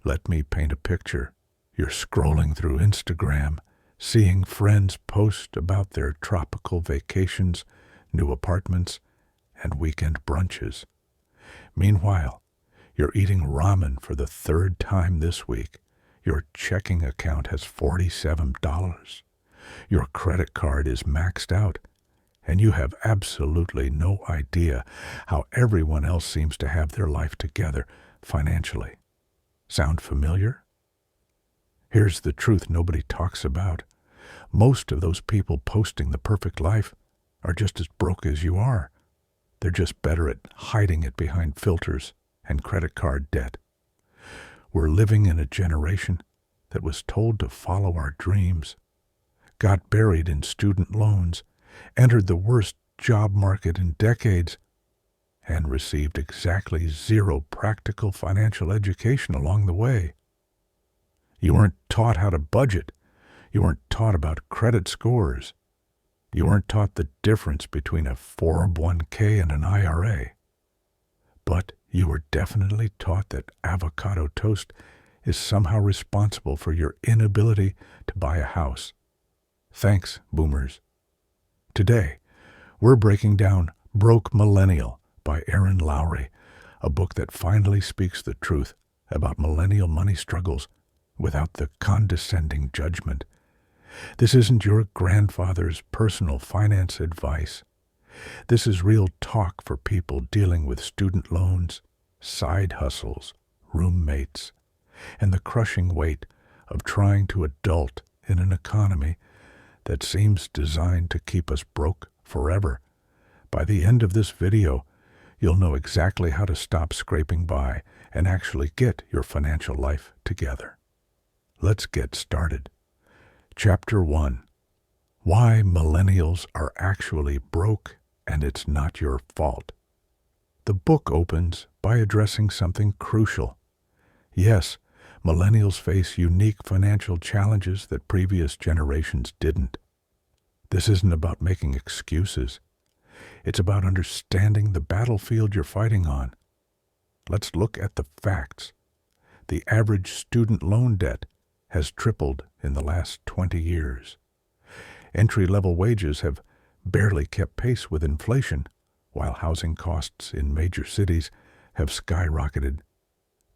Let me paint a picture. You're scrolling through Instagram, seeing friends post about their tropical vacations, new apartments, and weekend brunches. Meanwhile, you're eating ramen for the third time this week. Your checking account has $47. Your credit card is maxed out, and you have absolutely no idea how everyone else seems to have their life together financially. Sound familiar? Here's the truth nobody talks about. Most of those people posting the perfect life are just as broke as you are. They're just better at hiding it behind filters and credit card debt. We're living in a generation that was told to follow our dreams, got buried in student loans, entered the worst job market in decades, and received exactly zero practical financial education along the way. You weren't taught how to budget. You weren't taught about credit scores. You weren't taught the difference between a 401k and an IRA. But you were definitely taught that avocado toast is somehow responsible for your inability to buy a house. Thanks, boomers. Today, we're breaking down Broke Millennial by Erin Lowry, a book that finally speaks the truth about millennial money struggles without the condescending judgment. This isn't your grandfather's personal finance advice. This is real talk for people dealing with student loans, side hustles, roommates, and the crushing weight of trying to adult in an economy that seems designed to keep us broke forever. By the end of this video, you'll know exactly how to stop scraping by and actually get your financial life together. Let's get started. Chapter 1. Why Millennials Are Actually Broke and It's Not Your Fault. The book opens by addressing something crucial. Yes, millennials face unique financial challenges that previous generations didn't. This isn't about making excuses. It's about understanding the battlefield you're fighting on. Let's look at the facts. The average student loan debt has tripled in the last 20 years. Entry-level wages have barely kept pace with inflation, while housing costs in major cities have skyrocketed.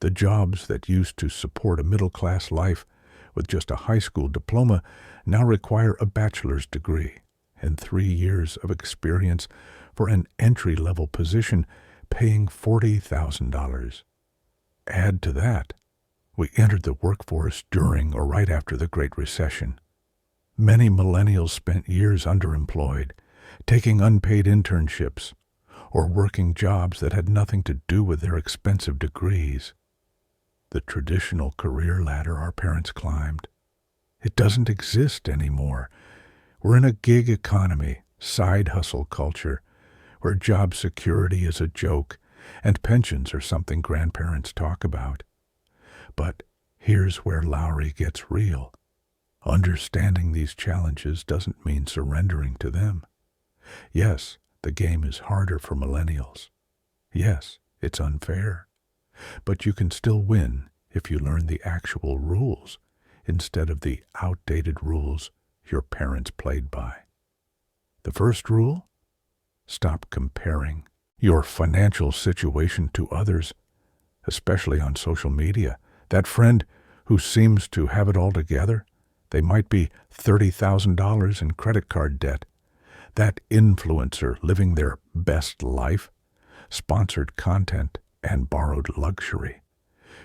The jobs that used to support a middle-class life with just a high school diploma now require a bachelor's degree and 3 years of experience for an entry-level position paying $40,000. Add to that, we entered the workforce during or right after the Great Recession. Many millennials spent years underemployed, taking unpaid internships, or working jobs that had nothing to do with their expensive degrees. The traditional career ladder our parents climbed, it doesn't exist anymore. We're in a gig economy, side hustle culture, where job security is a joke and pensions are something grandparents talk about. But here's where Lowry gets real. Understanding these challenges doesn't mean surrendering to them. Yes, the game is harder for millennials. Yes, it's unfair. But you can still win if you learn the actual rules instead of the outdated rules your parents played by. The first rule? Stop comparing your financial situation to others, especially on social media. That friend who seems to have it all together, they might be $30,000 in credit card debt. That influencer living their best life, sponsored content, and borrowed luxury.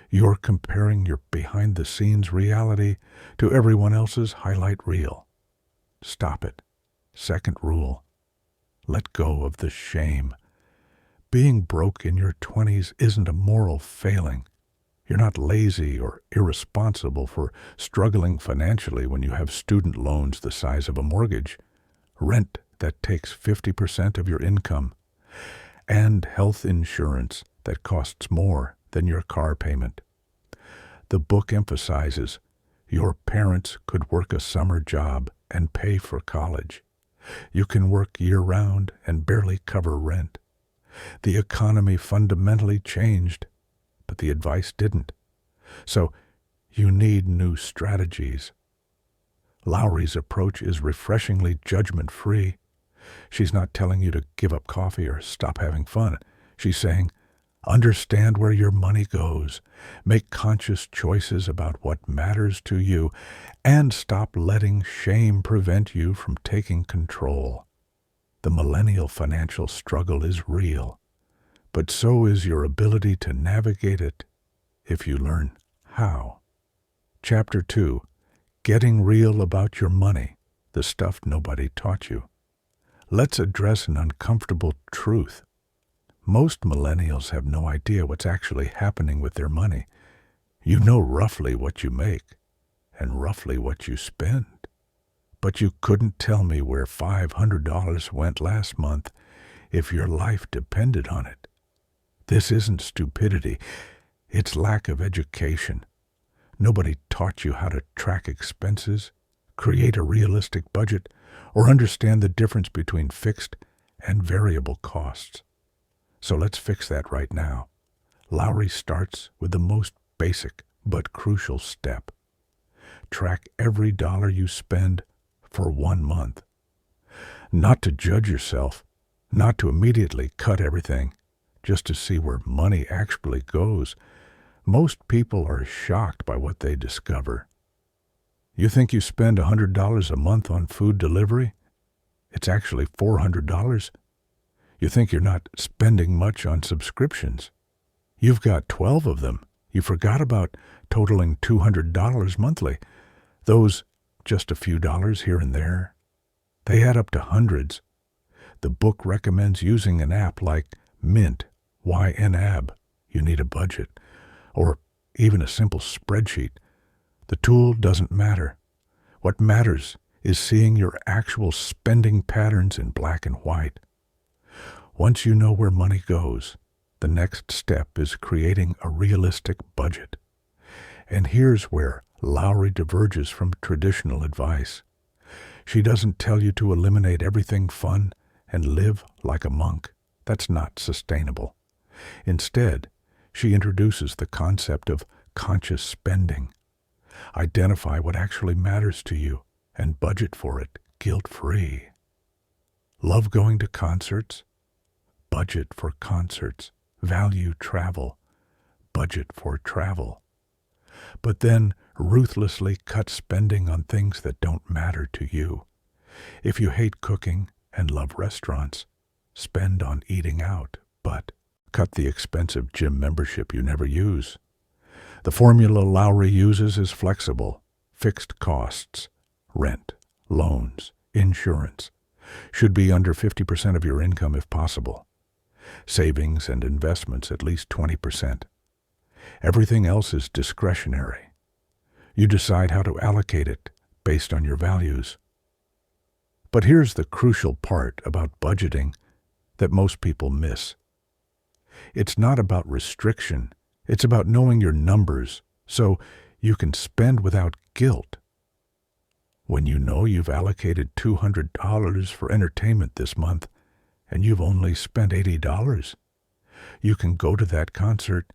You're comparing your behind-the-scenes reality to everyone else's highlight reel. Stop it. Second rule. Let go of the shame. Being broke in your 20s isn't a moral failing. You're not lazy or irresponsible for struggling financially when you have student loans the size of a mortgage, rent that takes 50% of your income, and health insurance that costs more than your car payment. The book emphasizes your parents could work a summer job and pay for college. You can work year-round and barely cover rent. The economy fundamentally changed, but the advice didn't. So you need new strategies. Lowry's approach is refreshingly judgment-free. She's not telling you to give up coffee or stop having fun. She's saying, understand where your money goes, make conscious choices about what matters to you, and stop letting shame prevent you from taking control. The millennial financial struggle is real, but so is your ability to navigate it if you learn how. Chapter 2, Getting Real About Your Money, the Stuff Nobody Taught You. Let's address an uncomfortable truth. Most millennials have no idea what's actually happening with their money. You know roughly what you make and roughly what you spend. But you couldn't tell me where $500 went last month if your life depended on it. This isn't stupidity. It's lack of education. Nobody taught you how to track expenses, create a realistic budget, or understand the difference between fixed and variable costs. So let's fix that right now. Lowry starts with the most basic but crucial step. Track every dollar you spend for 1 month. Not to judge yourself, not to immediately cut everything, just to see where money actually goes. Most people are shocked by what they discover. You think you spend $100 a month on food delivery? It's actually $400. You think you're not spending much on subscriptions? You've got 12 of them. You forgot about totaling $200 monthly. Those just a few dollars here and there. They add up to hundreds. The book recommends using an app like Mint, YNAB. You need a budget. Or even a simple spreadsheet. The tool doesn't matter. What matters is seeing your actual spending patterns in black and white. Once you know where money goes, the next step is creating a realistic budget. And here's where Lowry diverges from traditional advice. She doesn't tell you to eliminate everything fun and live like a monk. That's not sustainable. Instead, she introduces the concept of conscious spending. Identify what actually matters to you and budget for it guilt-free. Love going to concerts? Budget for concerts. Value travel? Budget for travel. But then ruthlessly cut spending on things that don't matter to you. If you hate cooking and love restaurants, spend on eating out, but cut the expensive gym membership you never use. The formula Lowry uses is flexible. Fixed costs, rent, loans, insurance, should be under 50% of your income if possible. Savings and investments at least 20%. Everything else is discretionary. You decide how to allocate it based on your values. But here's the crucial part about budgeting that most people miss. It's not about restriction. It's about knowing your numbers so you can spend without guilt. When you know you've allocated $200 for entertainment this month and you've only spent $80, you can go to that concert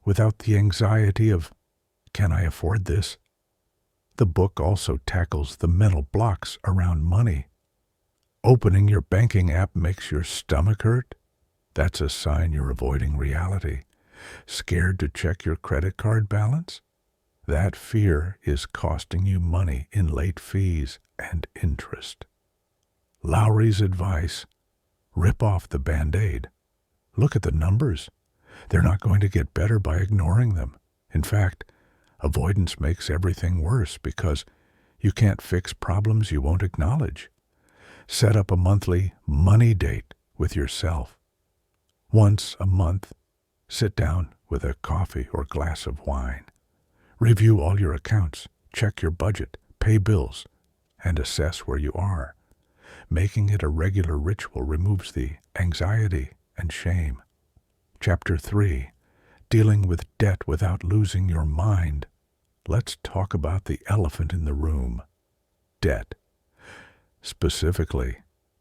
without the anxiety of, can I afford this? The book also tackles the mental blocks around money. Opening your banking app makes your stomach hurt? That's a sign you're avoiding reality. Scared to check your credit card balance? That fear is costing you money in late fees and interest. Lowry's advice: rip off the Band-Aid. Look at the numbers. They're not going to get better by ignoring them. In fact, avoidance makes everything worse because you can't fix problems you won't acknowledge. Set up a monthly money date with yourself. Once a month, sit down with a coffee or glass of wine. Review all your accounts, check your budget, pay bills, and assess where you are. Making it a regular ritual removes the anxiety and shame. Chapter 3, Dealing with Debt Without Losing Your Mind. Let's talk about the elephant in the room: debt. Specifically,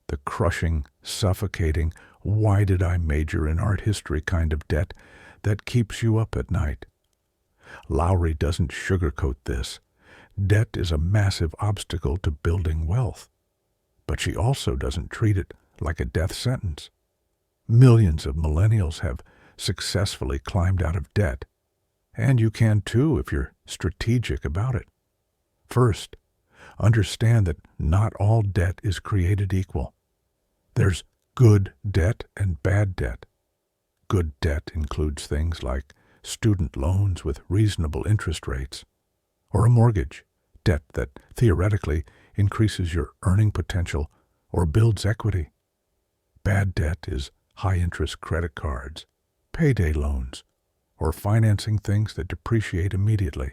the crushing, suffocating, why did I major in art history kind of debt that keeps you up at night. Lowry doesn't sugarcoat this. Debt is a massive obstacle to building wealth. But she also doesn't treat it like a death sentence. Millions of millennials have successfully climbed out of debt. And you can too if you're strategic about it. First, understand that not all debt is created equal. There's good debt and bad debt. Good debt includes things like student loans with reasonable interest rates, or a mortgage, debt that theoretically increases your earning potential or builds equity. Bad debt is high-interest credit cards, payday loans, or financing things that depreciate immediately.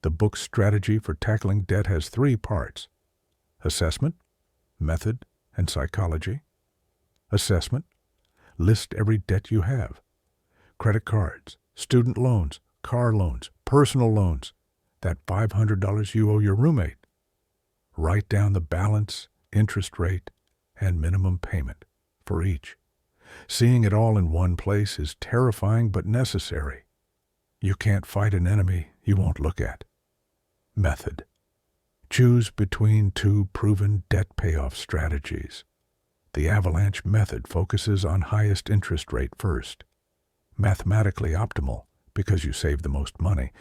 The book's strategy for tackling debt has 3 parts: assessment, method, and psychology. Assessment: list every debt you have. Credit cards, student loans, car loans, personal loans, that $500 you owe your roommate. Write down the balance, interest rate, and minimum payment for each. Seeing it all in one place is terrifying but necessary. You can't fight an enemy you won't look at. Method: choose between 2 proven debt payoff strategies. The avalanche method focuses on highest interest rate first. Mathematically optimal because you save the most money.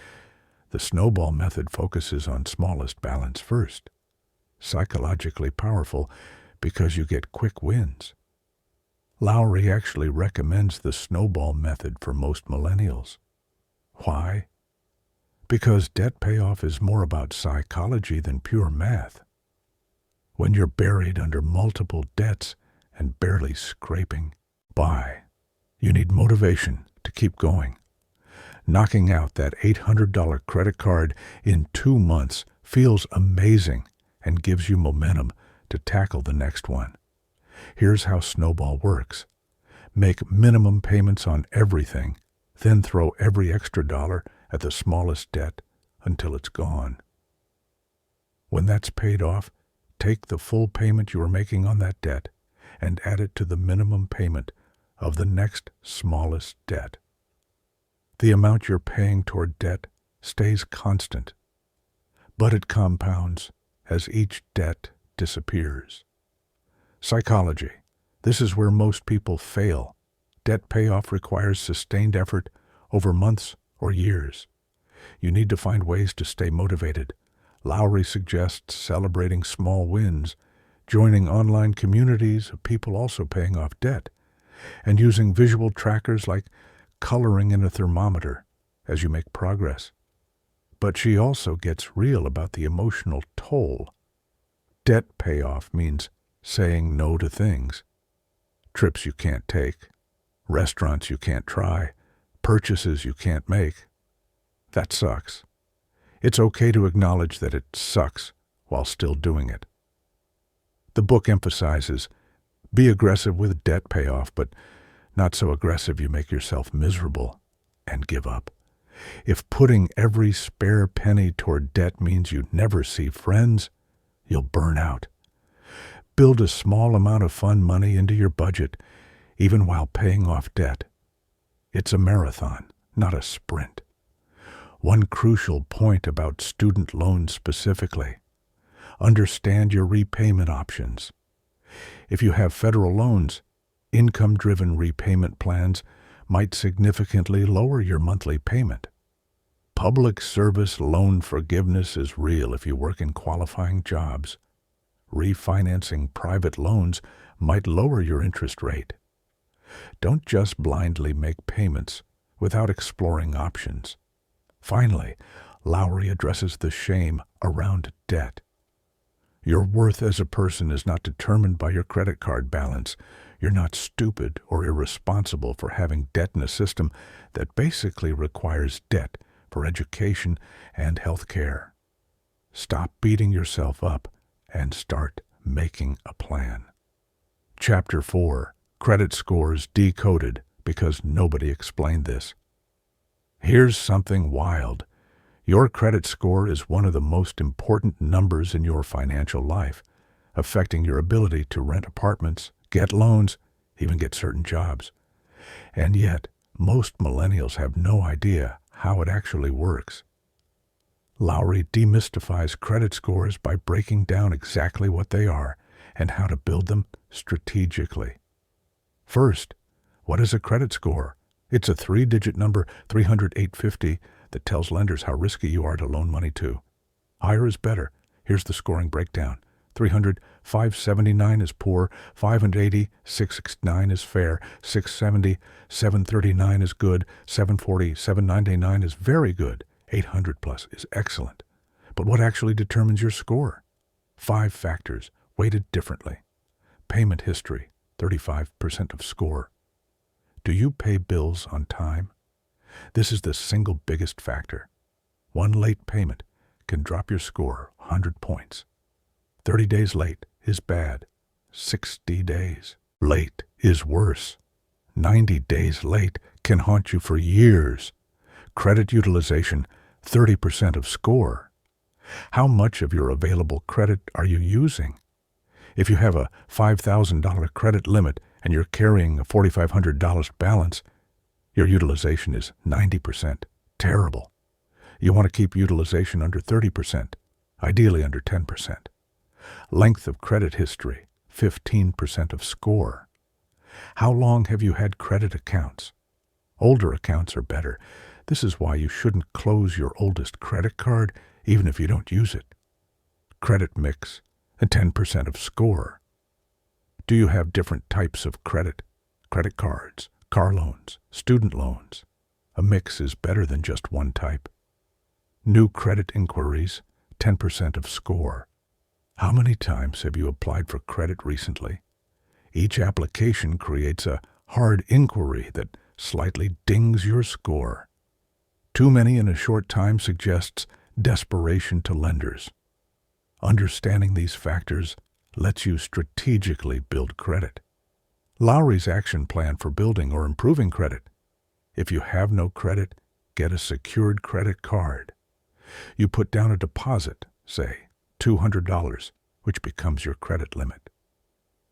The snowball method focuses on smallest balance first. Psychologically powerful because you get quick wins. Lowry actually recommends the snowball method for most millennials. Why? Because debt payoff is more about psychology than pure math. When you're buried under multiple debts and barely scraping by, you need motivation to keep going. Knocking out that $800 credit card in 2 months feels amazing and gives you momentum to tackle the next one. Here's how Snowball works. Make minimum payments on everything, then throw every extra dollar at the smallest debt until it's gone. When that's paid off, take the full payment you are making on that debt and add it to the minimum payment of the next smallest debt. The amount you're paying toward debt stays constant, but it compounds as each debt disappears. Psychology. This is where most people fail. Debt payoff requires sustained effort over months or years. You need to find ways to stay motivated. Lowry suggests celebrating small wins, joining online communities of people also paying off debt, and using visual trackers like coloring in a thermometer as you make progress. But she also gets real about the emotional toll. Debt payoff means saying no to things. Trips you can't take, restaurants you can't try, purchases you can't make. That sucks. It's okay to acknowledge that it sucks while still doing it. The book emphasizes, be aggressive with debt payoff, but not so aggressive you make yourself miserable and give up. If putting every spare penny toward debt means you never see friends, you'll burn out. Build a small amount of fun money into your budget, even while paying off debt. It's a marathon, not a sprint. One crucial point about student loans specifically. Understand your repayment options. If you have federal loans, income-driven repayment plans might significantly lower your monthly payment. Public service loan forgiveness is real if you work in qualifying jobs. Refinancing private loans might lower your interest rate. Don't just blindly make payments without exploring options. Finally, Lowry addresses the shame around debt. Your worth as a person is not determined by your credit card balance. You're not stupid or irresponsible for having debt in a system that basically requires debt for education and health care. Stop beating yourself up and start making a plan. Chapter 4. Credit Scores Decoded because nobody explained this. Here's something wild. Your credit score is one of the most important numbers in your financial life, affecting your ability to rent apartments, get loans, even get certain jobs. And yet, most millennials have no idea how it actually works. Lowry demystifies credit scores by breaking down exactly what they are and how to build them strategically. First, what is a credit score? It's a 3-digit number, 300, 850, that tells lenders how risky you are to loan money to. Higher is better. Here's the scoring breakdown. 300, 579 is poor, 580, 669 is fair, 670, 739 is good, 740, 799 is very good, 800 plus is excellent. But what actually determines your score? 5 factors, weighted differently. Payment history, 35% of score. Do you pay bills on time? This is the single biggest factor. One late payment can drop your score 100 points. 30 days late is bad. 60 days late is worse. 90 days late can haunt you for years. Credit utilization, 30% of score. How much of your available credit are you using? If you have a $5,000 credit limit and you're carrying a $4,500 balance, your utilization is 90%. Terrible. You want to keep utilization under 30%, ideally under 10%. Length of credit history, 15% of score. How long have you had credit accounts? Older accounts are better. This is why you shouldn't close your oldest credit card even if you don't use it. Credit mix, and 10% of score. Do you have different types of credit? Credit cards, car loans, student loans. A mix is better than just one type. New credit inquiries, 10% of score. How many times have you applied for credit recently? Each application creates a hard inquiry that slightly dings your score. Too many in a short time suggests desperation to lenders. Understanding these factors lets you strategically build credit. Lowry's action plan for building or improving credit. If you have no credit, get a secured credit card. You put down a deposit, say $200, which becomes your credit limit.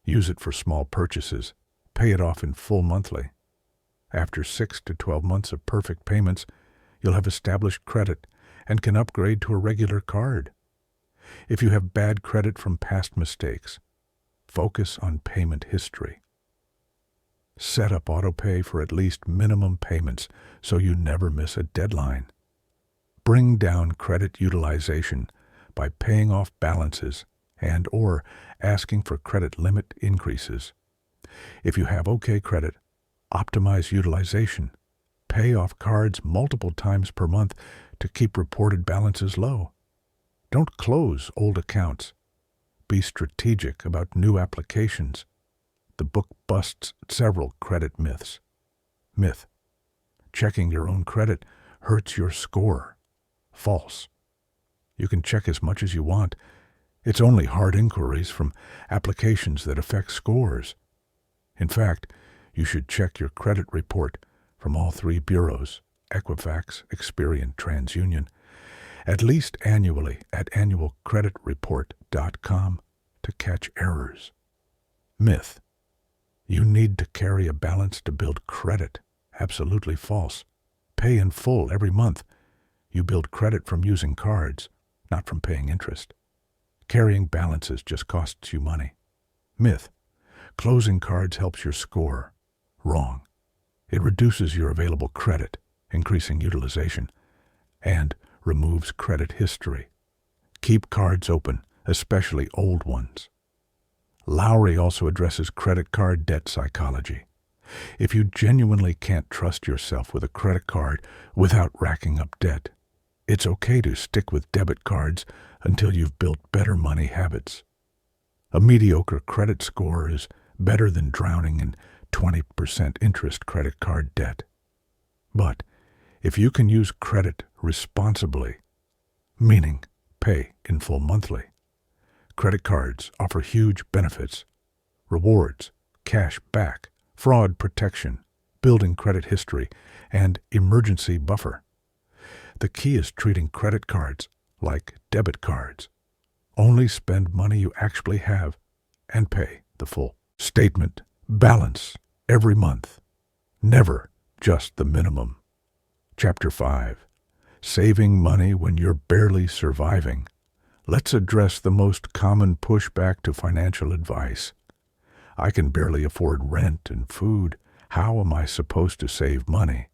Use it for small purchases. Pay it off in full monthly. After 6 to 12 months of perfect payments, you'll have established credit and can upgrade to a regular card. If you have bad credit from past mistakes, focus on payment history. Set up autopay for at least minimum payments so you never miss a deadline. Bring down credit utilization by paying off balances and/or asking for credit limit increases. If you have okay credit, optimize utilization. Pay off cards multiple times per month to keep reported balances low. Don't close old accounts. Be strategic about new applications. The book busts several credit myths. Myth: checking your own credit hurts your score. False. You can check as much as you want. It's only hard inquiries from applications that affect scores. In fact, you should check your credit report from all 3 bureaus, Equifax, Experian, TransUnion, at least annually at annualcreditreport.com to catch errors. Myth: you need to carry a balance to build credit. Absolutely false. Pay in full every month. You build credit from using cards, not from paying interest. Carrying balances just costs you money. Myth: closing cards helps your score. Wrong. It reduces your available credit, increasing utilization, and removes credit history. Keep cards open, especially old ones. Lowry also addresses credit card debt psychology. If you genuinely can't trust yourself with a credit card without racking up debt, it's okay to stick with debit cards until you've built better money habits. A mediocre credit score is better than drowning in 20% interest credit card debt. But if you can use credit responsibly, meaning pay in full monthly, credit cards offer huge benefits: rewards, cash back, fraud protection, building credit history, and emergency buffer. The key is treating credit cards like debit cards. Only spend money you actually have and pay the full statement balance every month. Never just the minimum. Chapter 5. Saving money when you're barely surviving. Let's address the most common pushback to financial advice. I can barely afford rent and food. How am I supposed to save money?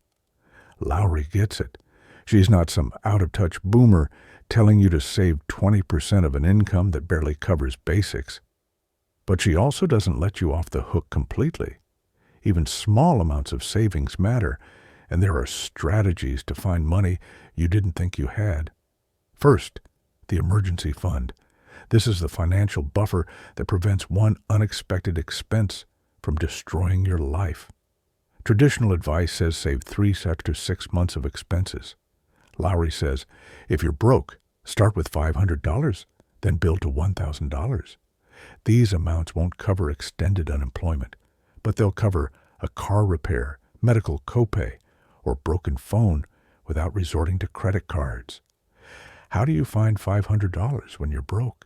Lowry gets it. She's not some out-of-touch boomer telling you to save 20% of an income that barely covers basics. But she also doesn't let you off the hook completely. Even small amounts of savings matter, and there are strategies to find money you didn't think you had. First, the emergency fund. This is the financial buffer that prevents one unexpected expense from destroying your life. Traditional advice says save 3 to 6 months of expenses. Lowry says, if you're broke, start with $500, then build to $1,000. These amounts won't cover extended unemployment, but they'll cover a car repair, medical copay, or broken phone without resorting to credit cards. How do you find $500 when you're broke?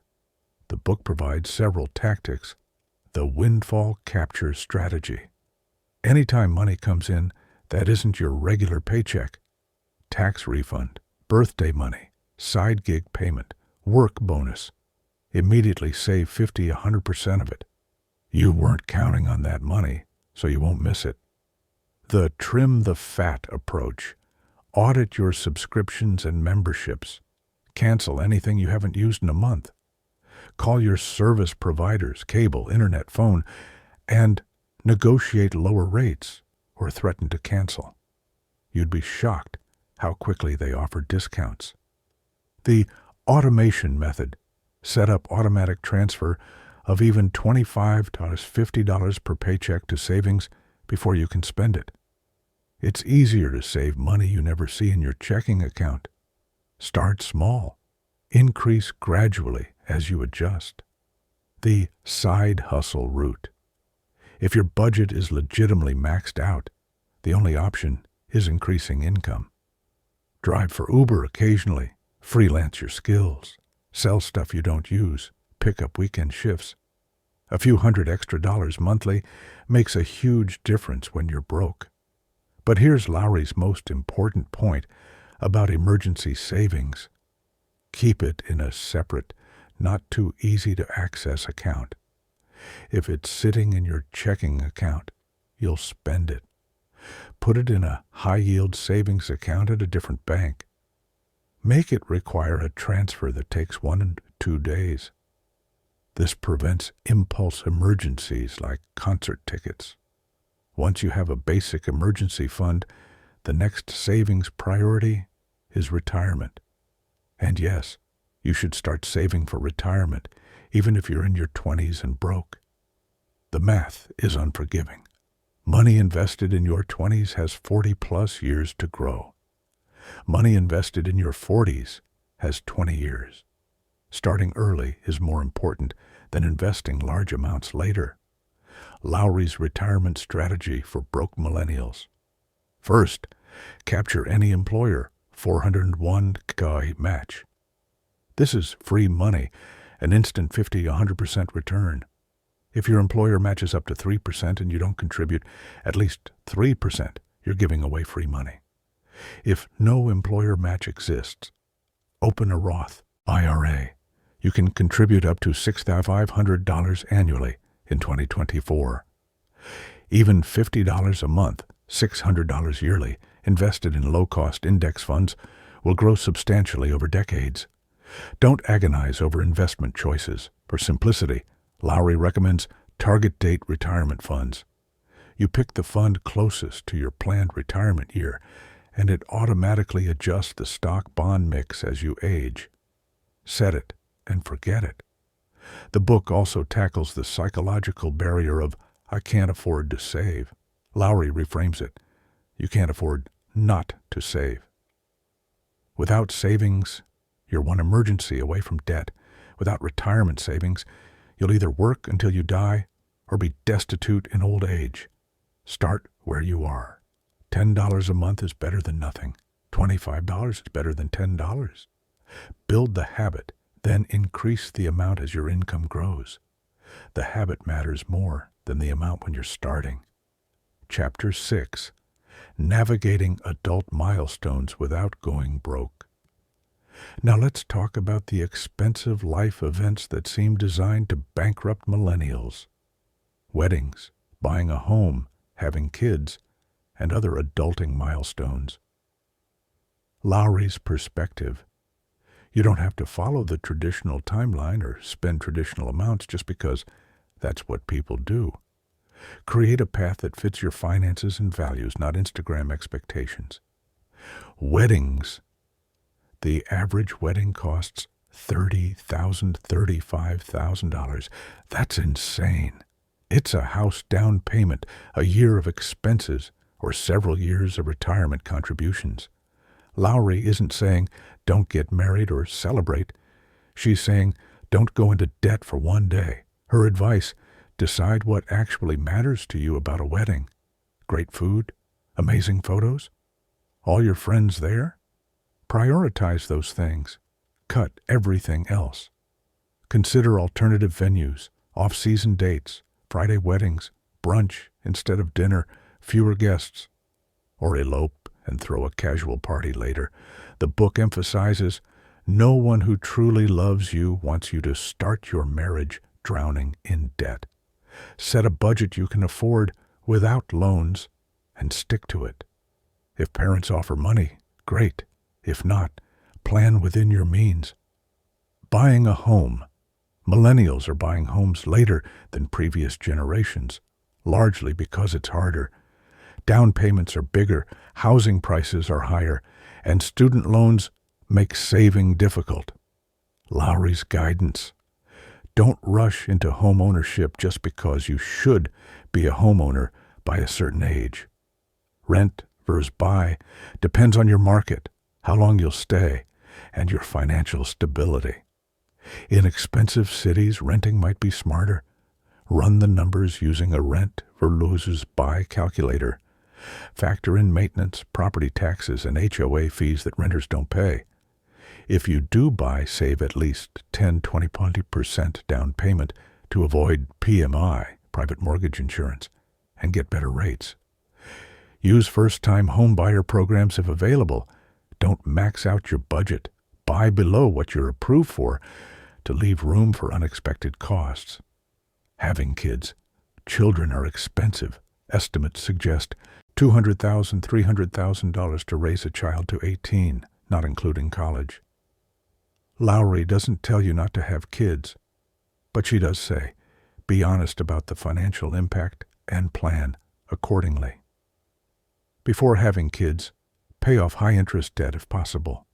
The book provides several tactics. The windfall capture strategy. Anytime money comes in that isn't your regular paycheck, tax refund, birthday money, side gig payment, work bonus, immediately save 100% of it. You weren't counting on that money, so you won't miss it. The trim the fat approach. Audit your subscriptions and memberships. Cancel anything you haven't used in a month. Call your service providers, cable, internet, phone, and negotiate lower rates or threaten to cancel. You'd be shocked how quickly they offer discounts. The automation method. Set up automatic transfer of even $25 to $50 per paycheck to savings before you can spend it. It's easier to save money you never see in your checking account. Start small. Increase gradually as you adjust. The side hustle route. If your budget is legitimately maxed out, the only option is increasing income. Drive for Uber occasionally. Freelance your skills. Sell stuff you don't use. Pick up weekend shifts. A few hundred extra dollars monthly makes a huge difference when you're broke. But here's Lowry's most important point about emergency savings. Keep it in a separate, not too easy to access account. If it's sitting in your checking account, you'll spend it. Put it in a high-yield savings account at a different bank. Make it require a transfer that takes 1 to 2 days. This prevents impulse emergencies like concert tickets. Once you have a basic emergency fund, the next savings priority is retirement. And yes, you should start saving for retirement, even if you're in your 20s and broke. The math is unforgiving. Money invested in your 20s has 40-plus years to grow. Money invested in your 40s has 20 years. Starting early is more important than investing large amounts later. Lowry's retirement strategy for broke millennials. First, capture any employer 401k match. This is free money, an instant 50-100% return. If your employer matches up to 3% and you don't contribute at least 3%, you're giving away free money. If no employer match exists, open a Roth IRA. You can contribute up to $6,500 annually in 2024. Even $50 a month, $600 yearly, invested in low-cost index funds will grow substantially over decades. Don't agonize over investment choices. For simplicity, Lowry recommends target date retirement funds. You pick the fund closest to your planned retirement year, and it automatically adjusts the stock-bond mix as you age. Set it and forget it. The book also tackles the psychological barrier of, I can't afford to save. Lowry reframes it. You can't afford not to save. Without savings, you're one emergency away from debt. Without retirement savings, you'll either work until you die or be destitute in old age. Start where you are. $10 a month is better than nothing. $25 is better than $10. Build the habit, then increase the amount as your income grows. The habit matters more than the amount when you're starting. Chapter 6. navigating adult milestones without going broke. Now let's talk about the expensive life events that seem designed to bankrupt millennials. Weddings, buying a home, having kids, and other adulting milestones. Lowry's perspective. You don't have to follow the traditional timeline or spend traditional amounts just because that's what people do. Create a path that fits your finances and values, not Instagram expectations. Weddings. The average wedding costs $30,000, $35,000. That's insane. It's a house down payment, a year of expenses, or several years of retirement contributions. Lowry isn't saying don't get married or celebrate. She's saying don't go into debt for one day. Her advice, decide what actually matters to you about a wedding. Great food? Amazing photos? All your friends there? Prioritize those things. Cut everything else. Consider alternative venues, off-season dates, Friday weddings, brunch instead of dinner, fewer guests, or elope and throw a casual party later. The book emphasizes no one who truly loves you wants you to start your marriage drowning in debt. Set a budget you can afford without loans and stick to it. If parents offer money, great. If not, plan within your means. Buying a home. Millennials are buying homes later than previous generations, largely because it's harder. Down payments are bigger, housing prices are higher, and student loans make saving difficult. Lowry's guidance. Don't rush into home ownership just because you should be a homeowner by a certain age. Rent versus buy depends on your market, how long you'll stay, and your financial stability. In expensive cities, renting might be smarter. Run the numbers using a rent versus buy calculator. Factor in maintenance, property taxes, and HOA fees that renters don't pay. If you do buy, save at least 10-20% down payment to avoid PMI, private mortgage insurance, and get better rates. Use first-time homebuyer programs if available. Don't max out your budget. Buy below what you're approved for to leave room for unexpected costs. Having kids. Children are expensive. Estimates suggest $200,000, $300,000 to raise a child to 18, not including college. Lowry doesn't tell you not to have kids, but she does say, be honest about the financial impact and plan accordingly. Before having kids, pay off high-interest debt if possible.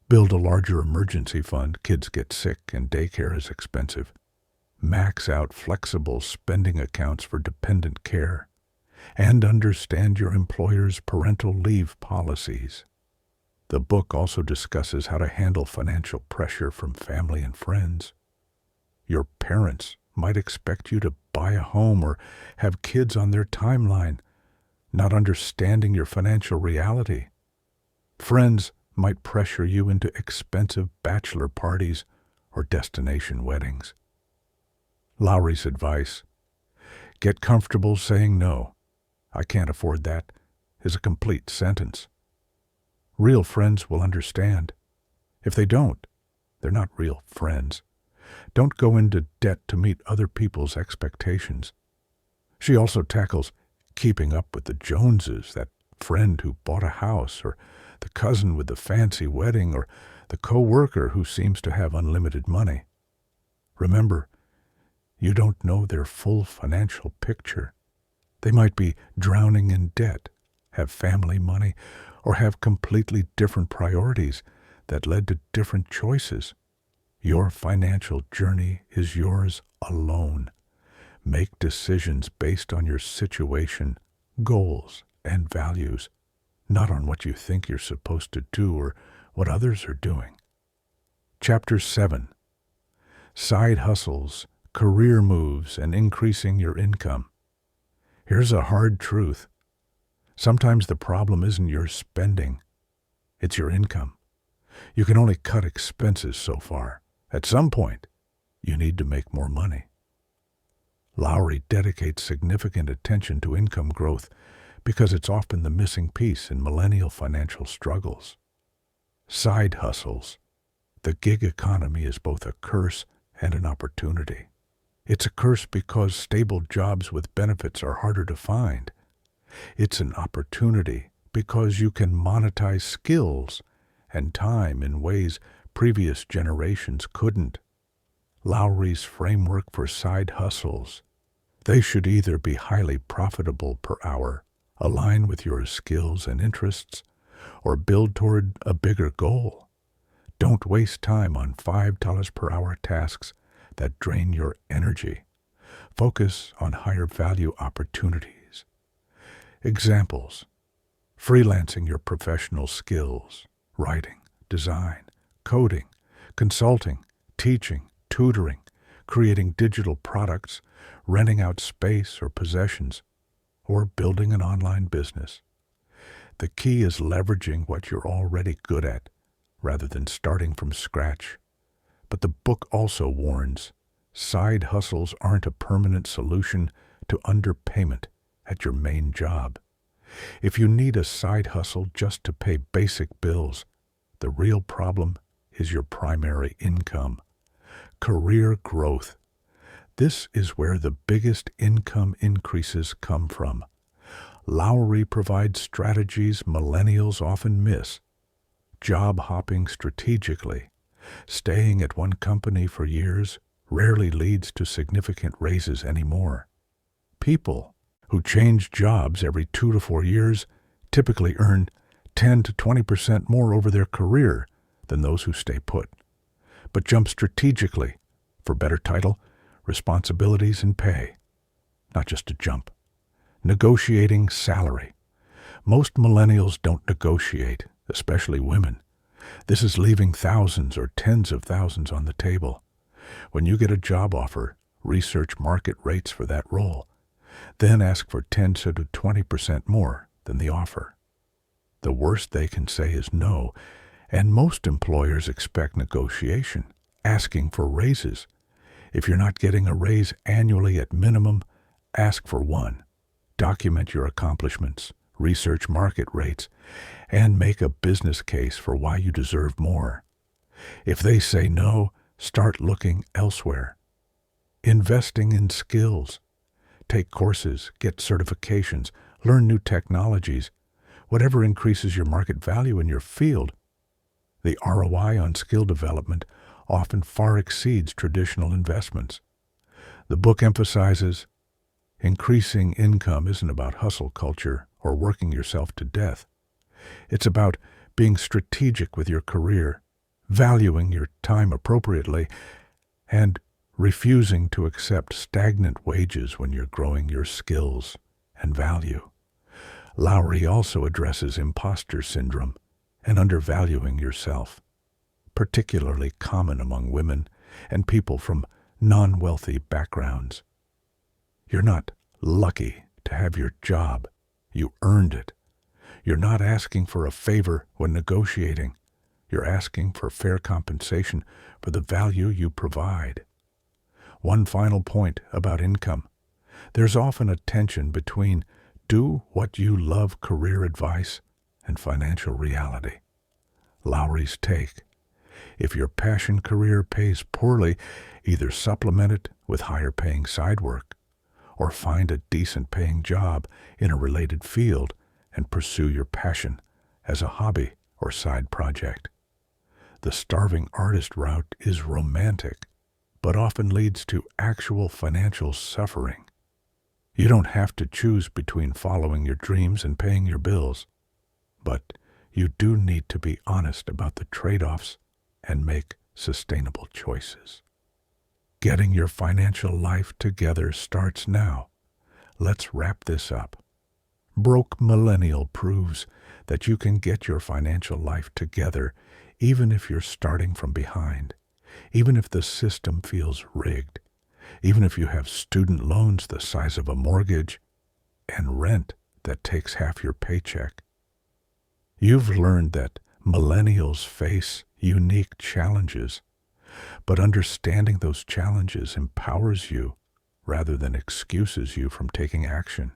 Build a larger emergency fund. Kids get sick and daycare is expensive. Max out flexible spending accounts for dependent care. And understand your employer's parental leave policies. The book also discusses how to handle financial pressure from family and friends. Your parents might expect you to buy a home or have kids on their timeline, not understanding your financial reality. Friends might pressure you into expensive bachelor parties or destination weddings. Lowry's advice: get comfortable saying no. I can't afford that is a complete sentence. Real friends will understand. If they don't, they're not real friends. Don't go into debt to meet other people's expectations. She also tackles keeping up with the Joneses, that friend who bought a house, or the cousin with the fancy wedding, or the co-worker who seems to have unlimited money. Remember, you don't know their full financial picture. They might be drowning in debt, have family money, or have completely different priorities that led to different choices. Your financial journey is yours alone. Make decisions based on your situation, goals, and values, not on what you think you're supposed to do or what others are doing. Chapter 7. Side hustles, career moves, and increasing your income. Here's a hard truth. Sometimes the problem isn't your spending. It's your income. You can only cut expenses so far. At some point, you need to make more money. Lowry dedicates significant attention to income growth because it's often the missing piece in millennial financial struggles. Side hustles. The gig economy is both a curse and an opportunity. It's a curse because stable jobs with benefits are harder to find. It's an opportunity because you can monetize skills and time in ways previous generations couldn't. Lowry's framework for side hustles. They should either be highly profitable per hour, align with your skills and interests, or build toward a bigger goal. Don't waste time on $5 per hour tasks that drain your energy. Focus on higher value opportunities. Examples: freelancing your professional skills, writing, design, coding, consulting, teaching, tutoring, creating digital products, renting out space or possessions, or building an online business. The key is leveraging what you're already good at, rather than starting from scratch. But the book also warns, side hustles aren't a permanent solution to underpayment at your main job. If you need a side hustle just to pay basic bills, the real problem is your primary income. Career growth. This is where the biggest income increases come from. Lowry provides strategies millennials often miss. Job hopping strategically. Staying at one company for years rarely leads to significant raises anymore. People who change jobs every 2 to 4 years typically earn 10 to 20% more over their career than those who stay put, but jump strategically for better title, responsibilities, and pay. Not just a jump. Negotiating salary. Most millennials don't negotiate, especially women. This is leaving thousands or tens of thousands on the table. When you get a job offer, research market rates for that role. Then ask for 10 to 20% more than the offer. The worst they can say is no, and most employers expect negotiation, asking for raises. If you're not getting a raise annually at minimum, ask for one. Document your accomplishments, research market rates, and make a business case for why you deserve more. If they say no, start looking elsewhere. Investing in skills. Take courses, get certifications, learn new technologies, whatever increases your market value in your field. The ROI on skill development often far exceeds traditional investments. The book emphasizes increasing income isn't about hustle culture or working yourself to death. It's about being strategic with your career, valuing your time appropriately, and refusing to accept stagnant wages when you're growing your skills and value. Lowry also addresses imposter syndrome and undervaluing yourself, particularly common among women and people from non-wealthy backgrounds. You're not lucky to have your job. You earned it. You're not asking for a favor when negotiating. You're asking for fair compensation for the value you provide. One final point about income. There's often a tension between do what you love career advice and financial reality. Lowry's take. If your passion career pays poorly, either supplement it with higher paying side work or find a decent paying job in a related field and pursue your passion as a hobby or side project. The starving artist route is romantic, but often leads to actual financial suffering. You don't have to choose between following your dreams and paying your bills, but you do need to be honest about the trade-offs and make sustainable choices. Getting your financial life together starts now. Let's wrap this up. Broke Millennial proves that you can get your financial life together even if you're starting from behind, even if the system feels rigged, even if you have student loans the size of a mortgage and rent that takes half your paycheck. You've learned that millennials face unique challenges, but understanding those challenges empowers you rather than excuses you from taking action.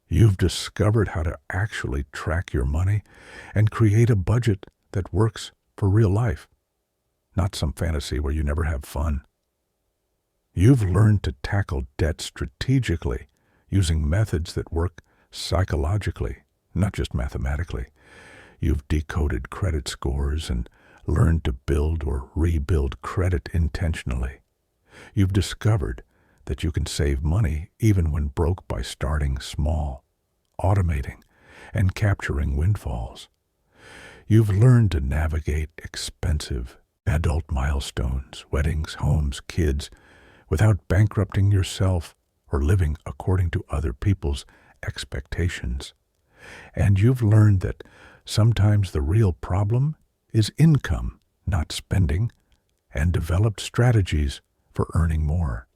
You've discovered how to actually track your money and create a budget that works for real life, not some fantasy where you never have fun. You've learned to tackle debt strategically using methods that work psychologically, not just mathematically. You've decoded credit scores and learned to build or rebuild credit intentionally. You've discovered that you can save money even when broke by starting small, automating, and capturing windfalls. You've learned to navigate expensive adult milestones, weddings, homes, kids, without bankrupting yourself or living according to other people's expectations. And you've learned that sometimes the real problem is income, not spending, and developed strategies for earning more.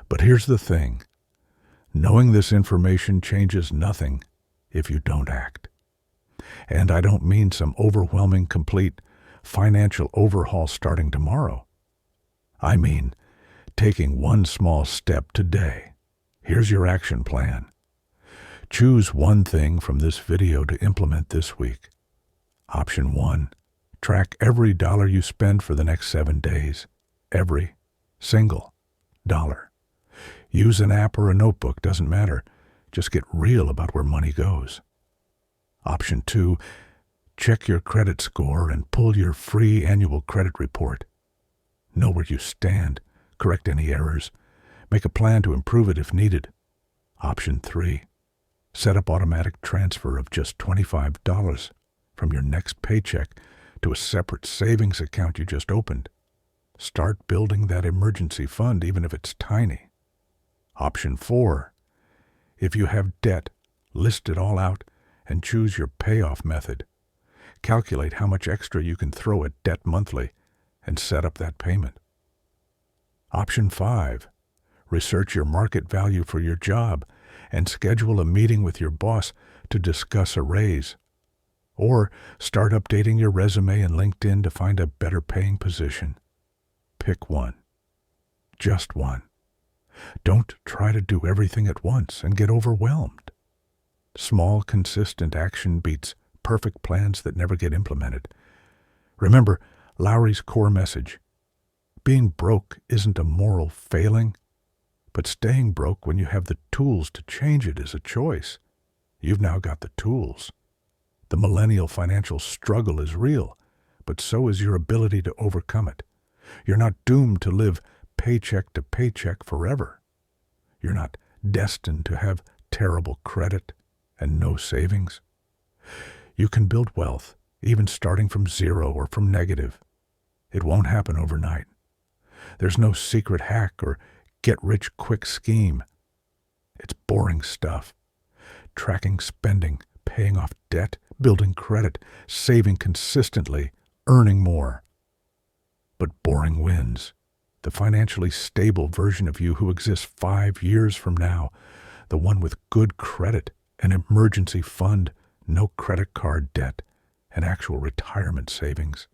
But here's the thing. Knowing this information changes nothing if you don't act. And I don't mean some overwhelming, complete financial overhaul starting tomorrow. I mean taking one small step today. Here's your action plan. Choose one thing from this video to implement this week. Option 1. Track every dollar you spend for the next 7 days. Every single dollar. Use an app or a notebook, doesn't matter. Just get real about where money goes. Option 2. Check your credit score and pull your free annual credit report. Know where you stand, correct any errors, make a plan to improve it if needed. Option 3. Set up automatic transfer of just $25 from your next paycheck to a separate savings account you just opened. Start building that emergency fund even if it's tiny. Option 4. If you have debt, list it all out and choose your payoff method. Calculate how much extra you can throw at debt monthly and set up that payment. Option 5. Research your market value for your job and schedule a meeting with your boss to discuss a raise. Or start updating your resume and LinkedIn to find a better paying position. Pick one. Just one. Don't try to do everything at once and get overwhelmed. Small, consistent action beats perfect plans that never get implemented. Remember Lowry's core message. Being broke isn't a moral failing, but staying broke when you have the tools to change it is a choice. You've now got the tools. The millennial financial struggle is real, but so is your ability to overcome it. You're not doomed to live paycheck to paycheck forever. You're not destined to have terrible credit and no savings. You can build wealth, even starting from zero or from negative. It won't happen overnight. There's no secret hack or get-rich-quick scheme. It's boring stuff. Tracking spending, paying off debt, building credit, saving consistently, earning more. But boring wins. The financially stable version of you who exists 5 years from now, the one with good credit, an emergency fund, no credit card debt, and actual retirement savings.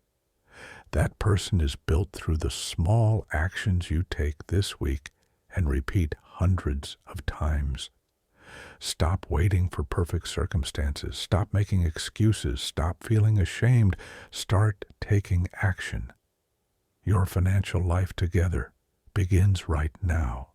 That person is built through the small actions you take this week and repeat hundreds of times. Stop waiting for perfect circumstances. Stop making excuses. Stop feeling ashamed. Start taking action. Your financial life together begins right now.